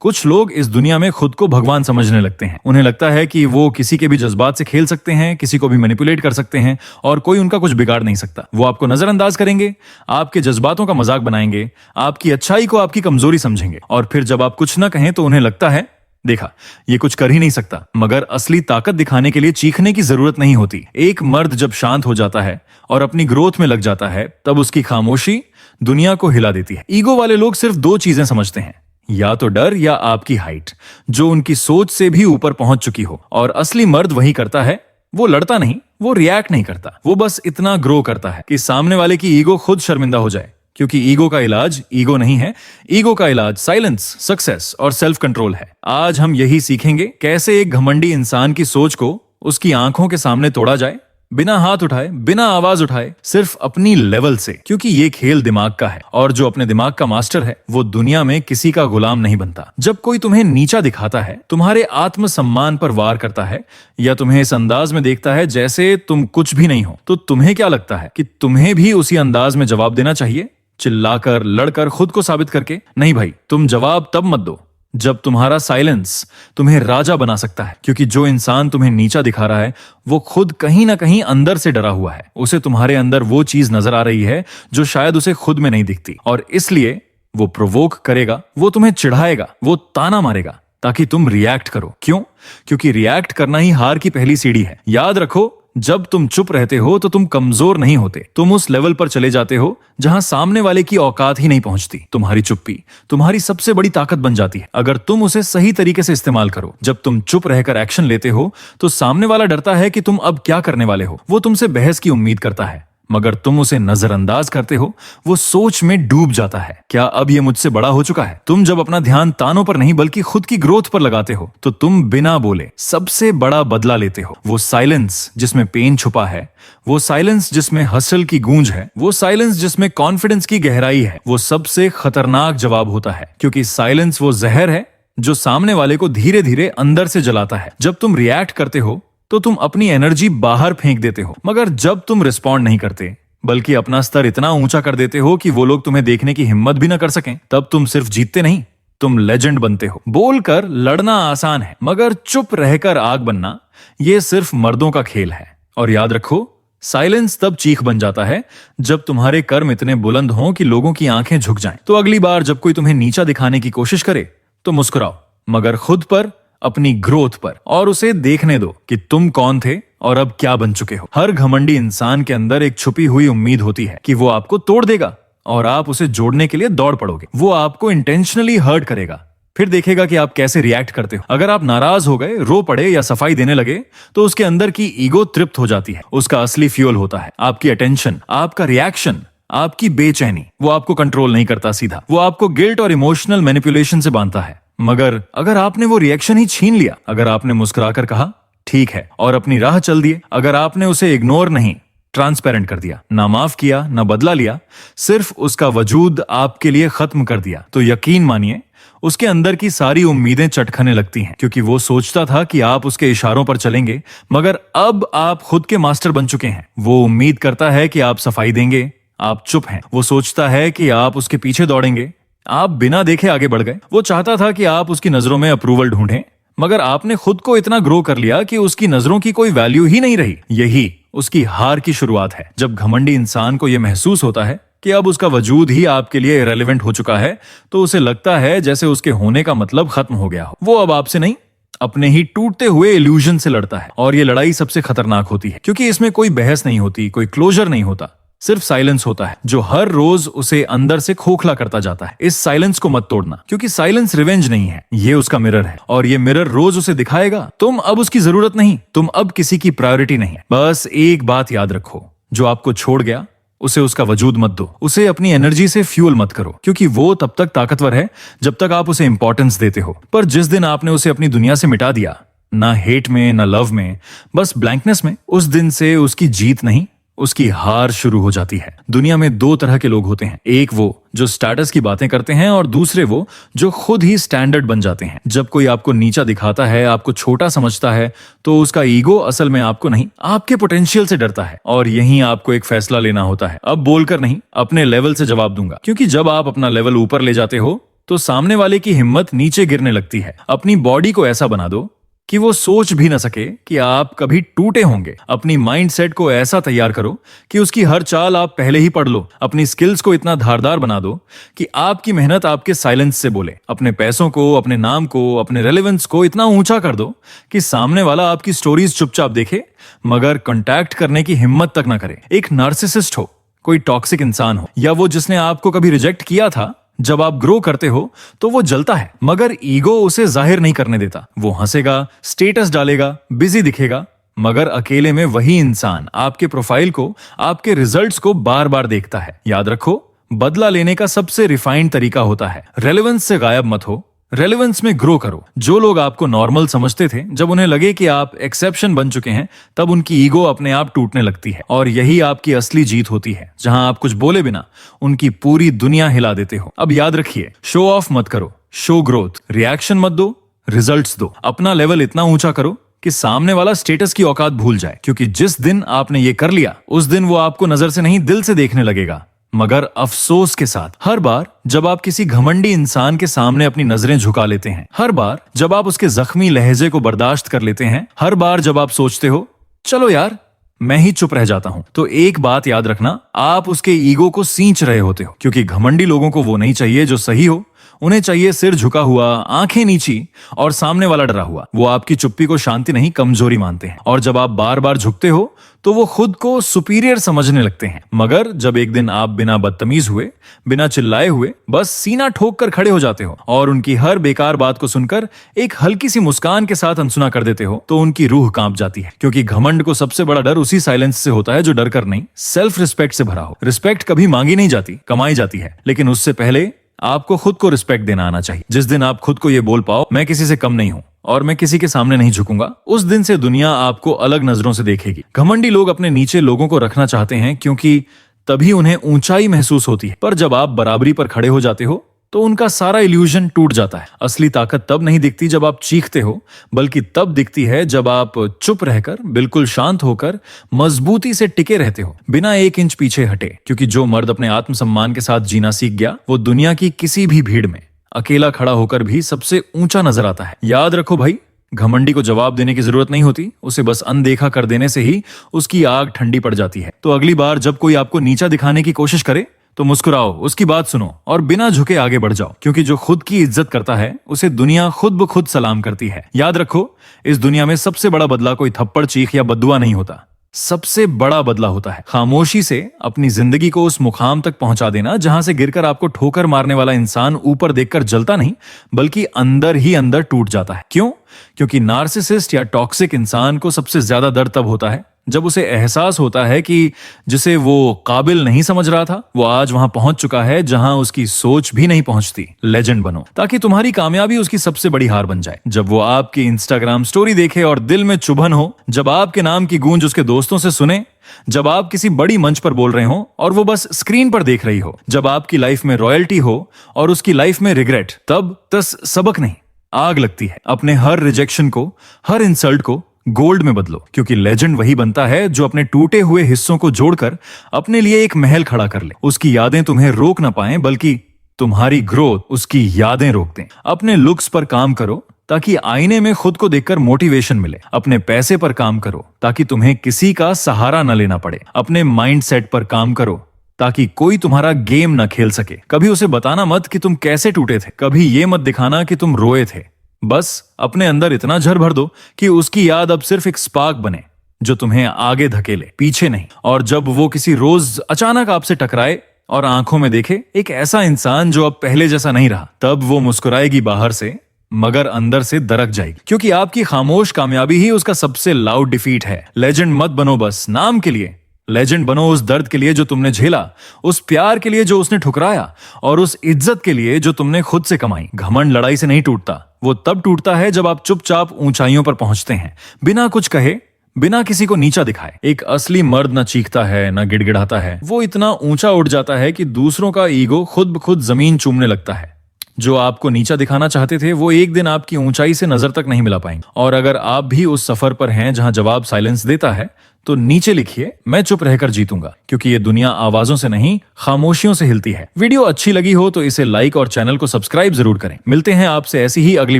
कुछ लोग इस दुनिया में खुद को भगवान समझने लगते हैं। उन्हें लगता है कि वो किसी के भी जज्बात से खेल सकते हैं, किसी को भी मैनिपुलेट कर सकते हैं और कोई उनका कुछ बिगाड़ नहीं सकता। वो आपको नजरअंदाज करेंगे, आपके जज्बातों का मजाक बनाएंगे, आपकी अच्छाई को आपकी कमजोरी समझेंगे और फिर जब आप कुछ ना कहें तो उन्हें लगता है देखा ये कुछ कर ही नहीं सकता। मगर असली ताकत दिखाने के लिए चीखने की जरूरत नहीं होती। एक मर्द जब शांत हो जाता है और अपनी ग्रोथ में लग जाता है तब उसकी खामोशी दुनिया को हिला देती है। ईगो वाले लोग सिर्फ दो चीजें समझते हैं, या तो डर या आपकी हाइट, जो उनकी सोच से भी ऊपर पहुंच चुकी हो। और असली मर्द वही करता है, वो लड़ता नहीं, वो रिएक्ट नहीं करता, वो बस इतना ग्रो करता है कि सामने वाले की ईगो खुद शर्मिंदा हो जाए। क्योंकि ईगो का इलाज ईगो नहीं है, ईगो का इलाज साइलेंस, सक्सेस और सेल्फ कंट्रोल है। आज हम यही सीखेंगे कैसे एक घमंडी इंसान की सोच को उसकी आंखों के सामने तोड़ा जाए, बिना हाथ उठाए, बिना आवाज उठाए, सिर्फ अपनी लेवल से। क्योंकि ये खेल दिमाग का है और जो अपने दिमाग का मास्टर है वो दुनिया में किसी का गुलाम नहीं बनता। जब कोई तुम्हें नीचा दिखाता है, तुम्हारे आत्मसम्मान पर वार करता है या तुम्हें इस अंदाज में देखता है जैसे तुम कुछ भी नहीं हो, तो तुम्हें क्या लगता है कि तुम्हें भी उसी अंदाज में जवाब देना चाहिए, चिल्लाकर, लड़कर, खुद को साबित करके? नहीं भाई, तुम जवाब तब मत दो जब तुम्हारा साइलेंस तुम्हें राजा बना सकता है। क्योंकि जो इंसान तुम्हें नीचा दिखा रहा है वो खुद कहीं ना कहीं अंदर से डरा हुआ है। उसे तुम्हारे अंदर वो चीज नजर आ रही है जो शायद उसे खुद में नहीं दिखती, और इसलिए वो प्रोवोक करेगा, वो तुम्हें चिढ़ाएगा, वो ताना मारेगा ताकि तुम रिएक्ट करो। क्यों? क्योंकि रिएक्ट करना ही हार की पहली सीढ़ी है। याद रखो, जब तुम चुप रहते हो तो तुम कमजोर नहीं होते, तुम उस लेवल पर चले जाते हो जहां सामने वाले की औकात ही नहीं पहुंचती। तुम्हारी चुप्पी तुम्हारी सबसे बड़ी ताकत बन जाती है अगर तुम उसे सही तरीके से इस्तेमाल करो। जब तुम चुप रहकर एक्शन लेते हो तो सामने वाला डरता है कि तुम अब क्या करने वाले हो। वो तुमसे बहस की उम्मीद करता है, मगर तुम उसे नजरअंदाज करते हो, वो सोच में डूब जाता है, क्या अब ये मुझसे बड़ा हो चुका है। तुम जब अपना ध्यान तानों पर नहीं बल्कि खुद की ग्रोथ पर लगाते हो तो तुम बिना बोले सबसे बड़ा बदला लेते हो। वो साइलेंस जिसमें पेन छुपा है, वो साइलेंस जिसमें हसल की गूंज है, वो साइलेंस जिसमें कॉन्फिडेंस की गहराई है, वो सबसे खतरनाक जवाब होता है। क्योंकि साइलेंस वो जहर है जो सामने वाले को धीरे धीरे अंदर से जलाता है। जब तुम रिएक्ट करते हो तो तुम अपनी एनर्जी बाहर फेंक देते हो, मगर जब तुम रिस्पॉन्ड नहीं करते बल्कि अपना स्तर इतना ऊंचा कर देते हो कि वो लोग तुम्हें देखने की हिम्मत भी ना कर सकें, तब तुम सिर्फ जीतते नहीं, तुम लेजेंड बनते हो। बोलकर लड़ना आसान है, मगर चुप रहकर आग बनना ये सिर्फ मर्दों का खेल है। और याद रखो, साइलेंस तब चीख बन जाता है जब तुम्हारे कर्म इतने बुलंद हों कि लोगों की आंखें झुक जाएं। तो अगली बार जब कोई तुम्हें नीचा दिखाने की कोशिश करे तो मुस्कुराओ, मगर खुद पर, अपनी ग्रोथ पर, और उसे देखने दो कि तुम कौन थे और अब क्या बन चुके हो। हर घमंडी इंसान के अंदर एक छुपी हुई उम्मीद होती है कि वो आपको तोड़ देगा और आप उसे जोड़ने के लिए दौड़ पड़ोगे। वो आपको इंटेंशनली हर्ट करेगा, फिर देखेगा कि आप कैसे रिएक्ट करते हो। अगर आप नाराज हो गए, रो पड़े या सफाई देने लगे तो उसके अंदर की ईगो तृप्त हो जाती है। उसका असली फ्यूल होता है आपकी अटेंशन, आपका रिएक्शन, आपकी बेचैनी। वो आपको कंट्रोल नहीं करता सीधा, वो आपको गिल्ट और इमोशनल मैनिपुलेशन से बांधता है। मगर अगर आपने वो रिएक्शन ही छीन लिया, अगर आपने मुस्कुराकर कहा ठीक है और अपनी राह चल दिए, अगर आपने उसे इग्नोर नहीं, ट्रांसपेरेंट कर दिया, ना माफ किया, ना बदला लिया, सिर्फ उसका वजूद आपके लिए खत्म कर दिया, तो यकीन मानिए उसके अंदर की सारी उम्मीदें चटखने लगती हैं। क्योंकि वो सोचता था कि आप उसके इशारों पर चलेंगे, मगर अब आप खुद के मास्टर बन चुके हैं। वो उम्मीद करता है कि आप सफाई देंगे, आप चुप हैं। वो सोचता है कि आप उसके पीछे दौड़ेंगे, आप बिना देखे आगे बढ़ गए। वो चाहता था कि आप उसकी नजरों में अप्रूवल ढूंढें, मगर आपने खुद को इतना ग्रो कर लिया कि उसकी नजरों की कोई वैल्यू ही नहीं रही। यही उसकी हार की शुरुआत है। जब घमंडी इंसान को यह महसूस होता है कि अब उसका वजूद ही आपके लिए इरेलेवेंट हो चुका है, तो उसे लगता है जैसे उसके होने का मतलब खत्म हो गया हो। वो अब आपसे नहीं, अपने ही टूटते हुए इल्यूजन से लड़ता है। और ये लड़ाई सबसे खतरनाक होती है क्योंकि इसमें कोई बहस नहीं होती, कोई क्लोजर नहीं होता, सिर्फ साइलेंस होता है जो हर रोज उसे अंदर से खोखला करता जाता है। इस साइलेंस को मत तोड़ना, क्योंकि साइलेंस रिवेंज नहीं है, ये उसका मिरर है। और ये मिरर रोज उसे दिखाएगा तुम अब उसकी जरूरत नहीं, तुम अब किसी की प्रायोरिटी नहीं है। बस एक बात याद रखो, जो आपको छोड़ गया उसे उसका वजूद मत दो, उसे अपनी एनर्जी से फ्यूल मत करो, क्योंकि वो तब तक ताकतवर है जब तक आप उसे इंपॉर्टेंस देते हो। पर जिस दिन आपने उसे अपनी दुनिया से मिटा दिया, ना हेट में ना लव में, बस ब्लैंकनेस में, उस दिन से उसकी जीत नहीं, उसकी हार शुरू हो जाती है। दुनिया में दो तरह के लोग होते हैं, एक वो जो स्टेटस की बातें करते हैं और दूसरे वो जो खुद ही स्टैंडर्ड बन जाते हैं। जब कोई आपको नीचा दिखाता है, आपको छोटा समझता है, तो उसका ईगो असल में आपको नहीं, आपके पोटेंशियल से डरता है। और यहीं आपको एक फैसला लेना होता है। अब बोलकर नहीं, अपने लेवल से जवाब दूंगा, क्योंकि जब आप अपना लेवल ऊपर ले जाते हो तो सामने वाले की हिम्मत नीचे गिरने लगती है। अपनी बॉडी को ऐसा बना दो कि वो सोच भी ना सके कि आप कभी टूटे होंगे। अपनी माइंड सेट को ऐसा तैयार करो कि उसकी हर चाल आप पहले ही पढ़ लो। अपनी स्किल्स को इतना धारदार बना दो कि आपकी मेहनत आपके साइलेंस से बोले। अपने पैसों को, अपने नाम को, अपने रेलेवेंस को इतना ऊंचा कर दो कि सामने वाला आपकी स्टोरीज चुपचाप देखे मगर कांटेक्ट करने की हिम्मत तक ना करे। एक नार्सिसिस्ट हो, कोई टॉक्सिक इंसान हो, या वो जिसने आपको कभी रिजेक्ट किया था, जब आप ग्रो करते हो तो वो जलता है मगर ईगो उसे जाहिर नहीं करने देता। वो हंसेगा, स्टेटस डालेगा, बिजी दिखेगा, मगर अकेले में वही इंसान आपके प्रोफाइल को, आपके रिजल्ट्स को बार बार देखता है। याद रखो, बदला लेने का सबसे रिफाइंड तरीका होता है रेलेवेंस से गायब मत हो, रेलेवेंस में ग्रो करो। जो लोग आपको नॉर्मल समझते थे, जब उन्हें लगे कि आप एक्सेप्शन बन चुके हैं, तब उनकी ईगो अपने आप टूटने लगती है। और यही आपकी असली जीत होती है, जहां आप कुछ बोले बिना उनकी पूरी दुनिया हिला देते हो। अब याद रखिए, शो ऑफ मत करो, शो ग्रोथ। रिएक्शन मत दो, रिजल्ट्स दो। अपना लेवल इतना ऊंचा करो कि सामने वाला स्टेटस की औकात भूल जाए, क्योंकि जिस दिन आपने ये कर लिया, उस दिन वो आपको नजर से नहीं, दिल से देखने लगेगा, मगर अफसोस के साथ। हर बार जब आप किसी घमंडी इंसान के सामने अपनी नजरें झुका लेते हैं, हर बार जब आप उसके जख्मी लहजे को बर्दाश्त कर लेते हैं, हर बार जब आप सोचते हो चलो यार मैं ही चुप रह जाता हूं, तो एक बात याद रखना, आप उसके ईगो को सींच रहे होते हो। क्योंकि घमंडी लोगों को वो नहीं चाहिए जो सही हो, उन्हें चाहिए सिर झुका हुआ, आंखें नीची और सामने वाला डरा हुआ। वो आपकी चुप्पी को शांति नहीं, कमजोरी मानते हैं। और जब आप बार बार झुकते हो तो वो खुद को सुपीरियर समझने लगते हैं। मगर जब एक दिन आप बिना बदतमीज हुए, बिना चिल्लाए हुए, बस सीना ठोक कर खड़े हो जाते हो और उनकी हर बेकार बात को सुनकर एक हल्की सी मुस्कान के साथ अनसुना कर देते हो, तो उनकी रूह कांप जाती है। क्योंकि घमंड को सबसे बड़ा डर उसी साइलेंस से होता है जो डर कर नहीं, सेल्फ रिस्पेक्ट से भरा हो। रिस्पेक्ट कभी मांगी नहीं जाती, कमाई जाती है। लेकिन उससे पहले आपको खुद को रिस्पेक्ट देना आना चाहिए। जिस दिन आप खुद को ये बोल पाओ, मैं किसी से कम नहीं हूं और मैं किसी के सामने नहीं झुकूंगा, उस दिन से दुनिया आपको अलग नजरों से देखेगी। घमंडी लोग अपने नीचे लोगों को रखना चाहते हैं क्योंकि तभी उन्हें ऊंचाई महसूस होती है। पर जब आप बराबरी पर खड़े हो जाते हो तो उनका सारा इल्यूजन टूट जाता है। असली ताकत तब नहीं दिखती जब आप चीखते हो, बल्कि तब दिखती है जब आप चुप रहकर, बिल्कुल शांत होकर, मजबूती से टिके रहते हो, बिना एक इंच पीछे हटे। क्योंकि जो मर्द अपने आत्मसम्मान के साथ जीना सीख गया, वो दुनिया की किसी भी भीड़ में अकेला खड़ा होकर भी सबसे ऊंचा नजर आता है। याद रखो भाई, घमंडी को जवाब देने की जरूरत नहीं होती, उसे बस अनदेखा कर देने से ही उसकी आग ठंडी पड़ जाती है। तो अगली बार जब कोई आपको नीचा दिखाने की कोशिश करे तो मुस्कुराओ, उसकी बात सुनो और बिना झुके आगे बढ़ जाओ। क्योंकि जो खुद की इज्जत करता है, उसे दुनिया खुद ब खुद सलाम करती है। याद रखो, इस दुनिया में सबसे बड़ा बदला कोई थप्पड़, चीख या बद्दुआ नहीं होता। सबसे बड़ा बदला होता है खामोशी से अपनी जिंदगी को उस मुकाम तक पहुंचा देना जहां से गिरकर आपको ठोकर मारने वाला इंसान ऊपर देखकर जलता नहीं, बल्कि अंदर ही अंदर टूट जाता है। क्यों? क्योंकि नार्सिसिस्ट या टॉक्सिक इंसान को सबसे ज्यादा दर्द तब होता है जब उसे एहसास होता है कि जिसे वो काबिल नहीं समझ रहा था, वो आज वहां पहुंच चुका है जहां उसकी सोच भी नहीं पहुंचती। लेजेंड बनो ताकि तुम्हारी कामयाबी उसकी सबसे बड़ी हार बन जाए। जब वो आपकी इंस्टाग्राम स्टोरी देखे और दिल में चुभन हो, जब आपके नाम की गूंज उसके दोस्तों से सुने, जब आप किसी बड़ी मंच पर बोल रहे हो और वो बस स्क्रीन पर देख रही हो, जब आपकी लाइफ में रॉयल्टी हो और उसकी लाइफ में रिग्रेट, तब सबक नहीं, आग लगती है। अपने हर रिजेक्शन को, हर इंसल्ट को गोल्ड में बदलो। क्योंकि लेजेंड वही बनता है जो अपने टूटे हुए हिस्सों को जोड़कर अपने लिए एक महल खड़ा कर ले। उसकी यादें तुम्हें रोक ना पाएं, बल्कि तुम्हारी ग्रोथ उसकी यादें रोक दें। अपने लुक्स पर काम करो ताकि आईने में खुद को देखकर मोटिवेशन मिले। अपने पैसे पर काम करो ताकि तुम्हें किसी का सहारा न लेना पड़े। अपने माइंड सेट पर काम करो ताकि कोई तुम्हारा गेम न खेल सके। कभी उसे बताना मत कि तुम कैसे टूटे थे, कभी ये मत दिखाना कि तुम रोए थे। बस अपने अंदर इतना झर भर दो कि उसकी याद अब सिर्फ एक स्पार्क बने जो तुम्हें आगे धकेले, पीछे नहीं। और जब वो किसी रोज अचानक आपसे टकराए और आंखों में देखे एक ऐसा इंसान जो अब पहले जैसा नहीं रहा, तब वो मुस्कुराएगी बाहर से, मगर अंदर से दरक जाएगी। क्योंकि आपकी खामोश कामयाबी ही उसका सबसे लाउड डिफीट है। लेजेंड मत बनो बस नाम के लिए, लेजेंड बनो उस दर्द के लिए जो तुमने झेला, उस प्यार के लिए जो उसने ठुकराया, और उस इज्जत के लिए जो तुमने खुद से कमाई। घमंड लड़ाई से नहीं टूटता, वो तब टूटता है जब आप चुपचाप ऊंचाइयों पर पहुंचते हैं, बिना कुछ कहे, बिना किसी को नीचा दिखाए। एक असली मर्द न चीखता है, न गिड़गिड़ाता है, वो इतना ऊंचा उठ जाता है कि दूसरों का ईगो खुद ब खुद जमीन चूमने लगता है। जो आपको नीचा दिखाना चाहते थे, वो एक दिन आपकी ऊंचाई से नजर तक नहीं मिला पाएंगे। और अगर आप भी उस सफर पर हैं जहां जवाब साइलेंस देता है, तो नीचे लिखिए मैं चुप रहकर जीतूंगा, क्योंकि ये दुनिया आवाजों से नहीं खामोशियों से हिलती है। वीडियो अच्छी लगी हो तो इसे लाइक और चैनल को सब्सक्राइब जरूर करें। मिलते हैं आपसे ऐसी ही अगली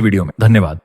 वीडियो में। धन्यवाद।